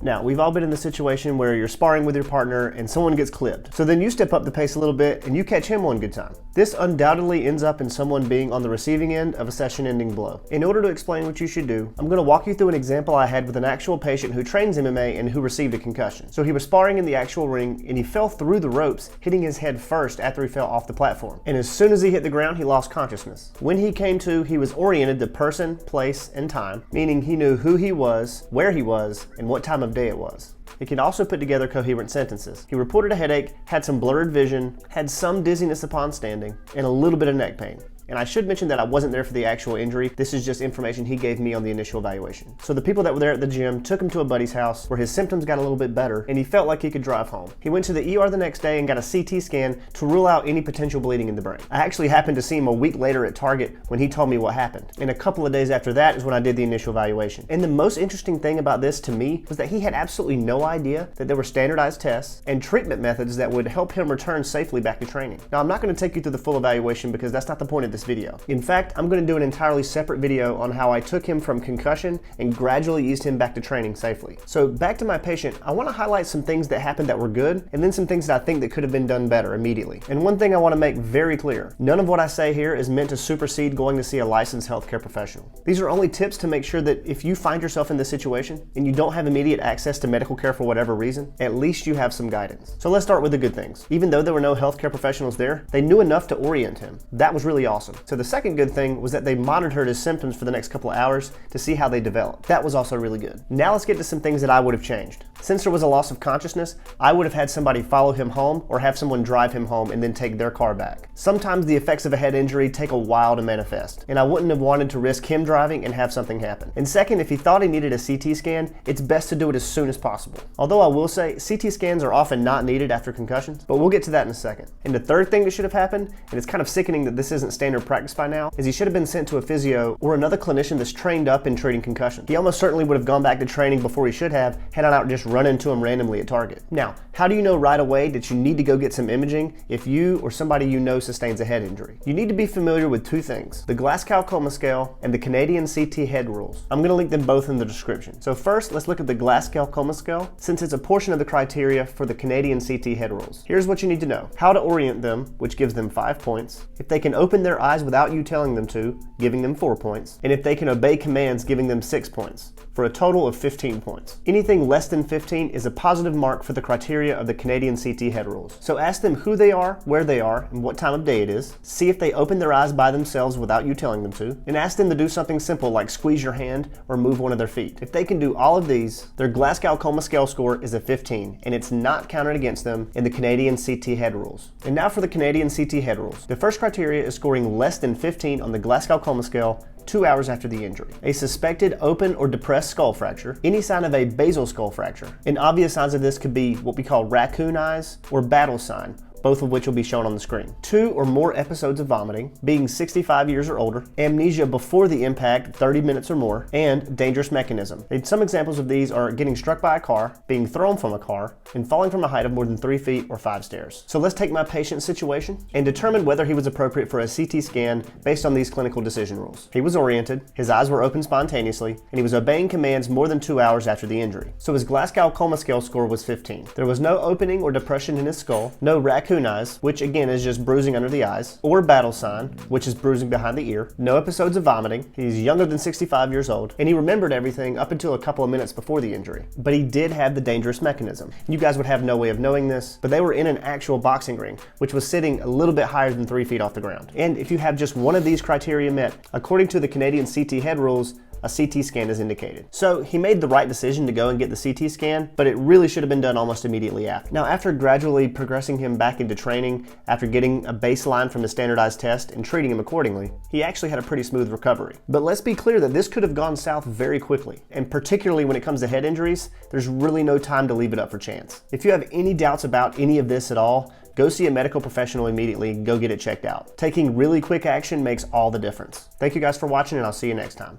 Now, we've all been in the situation where you're sparring with your partner and someone gets clipped. So then you step up the pace a little bit and you catch him one good time. This undoubtedly ends up in someone being on the receiving end of a session-ending blow. In order to explain what you should do, I'm going to walk you through an example I had with an actual patient who trains MMA and who received a concussion. So he was sparring in the actual ring and he fell through the ropes, hitting his head first after he fell off the platform. And as soon as he hit the ground, he lost consciousness. When he came to, he was oriented to person, place, and time, meaning he knew who he was, where he was, and what time of day it was. He could also put together coherent sentences. He reported a headache, had some blurred vision, had some dizziness upon standing, and a little bit of neck pain. And I should mention that I wasn't there for the actual injury. This is just information he gave me on the initial evaluation. So the people that were there at the gym took him to a buddy's house where his symptoms got a little bit better and he felt like he could drive home. He went to the ER the next day and got a CT scan to rule out any potential bleeding in the brain. I actually happened to see him a week later at Target when he told me what happened. And a couple of days after that is when I did the initial evaluation. And the most interesting thing about this to me was that he had absolutely no idea that there were standardized tests and treatment methods that would help him return safely back to training. Now, I'm not going to take you through the full evaluation because that's not the point of this video. In fact, I'm going to do an entirely separate video on how I took him from concussion and gradually eased him back to training safely. So back to my patient, I want to highlight some things that happened that were good and then some things that I think that could have been done better immediately. And one thing I want to make very clear, none of what I say here is meant to supersede going to see a licensed healthcare professional. These are only tips to make sure that if you find yourself in this situation and you don't have immediate access to medical care for whatever reason, at least you have some guidance. So let's start with the good things. Even though there were no healthcare professionals there, they knew enough to orient him. That was really awesome. So the second good thing was that they monitored his symptoms for the next couple of hours to see how they developed. That was also really good. Now let's get to some things that I would have changed. Since there was a loss of consciousness, I would have had somebody follow him home or have someone drive him home and then take their car back. Sometimes the effects of a head injury take a while to manifest, and I wouldn't have wanted to risk him driving and have something happen. And second, if he thought he needed a CT scan, it's best to do it as soon as possible. Although I will say, CT scans are often not needed after concussions, but we'll get to that in a second. And the third thing that should have happened, and it's kind of sickening that this isn't standard practice by now, is he should have been sent to a physio or another clinician that's trained up in treating concussions. He almost certainly would have gone back to training before he should have, had I not just run into him randomly at Target. Now, how do you know right away that you need to go get some imaging if you or somebody you know sustains a head injury? You need to be familiar with two things, the Glasgow-Coma scale and the Canadian CT head rules. I'm going to link them both in the description. So first, let's look at the Glasgow-Coma scale, since it's a portion of the criteria for the Canadian CT head rules. Here's what you need to know. How to orient them, which gives them 5 points. If they can open their eyes without you telling them to, giving them 4 points. And if they can obey commands, giving them 6 points, for a total of 15 points. Anything less than 15 is a positive mark for the criteria of the Canadian CT head rules. So ask them who they are, where they are, and what time of day it is. See if they open their eyes by themselves without you telling them to. And ask them to do something simple like squeeze your hand or move one of their feet. If they can do all of these, their Glasgow-Coma scale score is a 15, and it's not counted against them in the Canadian CT head rules. And now for the Canadian CT head rules. The first criteria is scoring less than 15 on the Glasgow-Coma scale 2 hours after the injury. A suspected open or depressed skull fracture, any sign of a basal skull fracture. And obvious signs of this could be what we call raccoon eyes or battle sign, both of which will be shown on the screen. 2 or more episodes of vomiting, being 65 years or older, amnesia before the impact 30 minutes or more, and dangerous mechanism. And some examples of these are getting struck by a car, being thrown from a car, and falling from a height of more than 3 feet or 5 stairs. So let's take my patient's situation and determine whether he was appropriate for a CT scan based on these clinical decision rules. He was oriented, his eyes were open spontaneously, and he was obeying commands more than 2 hours after the injury. So his Glasgow-Coma scale score was 15. There was no opening or depression in his skull, no raccoon eyes, which again is just bruising under the eyes, or battle sign, which is bruising behind the ear, no episodes of vomiting, he's younger than 65 years old, and he remembered everything up until a couple of minutes before the injury. But he did have the dangerous mechanism. You guys would have no way of knowing this, but they were in an actual boxing ring, which was sitting a little bit higher than 3 feet off the ground. And if you have just one of these criteria met, according to the Canadian CT head rules, a CT scan is indicated. So he made the right decision to go and get the CT scan, but it really should have been done almost immediately after. Now, after gradually progressing him back into training, after getting a baseline from the standardized test and treating him accordingly, he actually had a pretty smooth recovery. But let's be clear that this could have gone south very quickly, and particularly when it comes to head injuries, there's really no time to leave it up for chance. If you have any doubts about any of this at all, go see a medical professional immediately and go get it checked out. Taking really quick action makes all the difference. Thank you guys for watching, and I'll see you next time.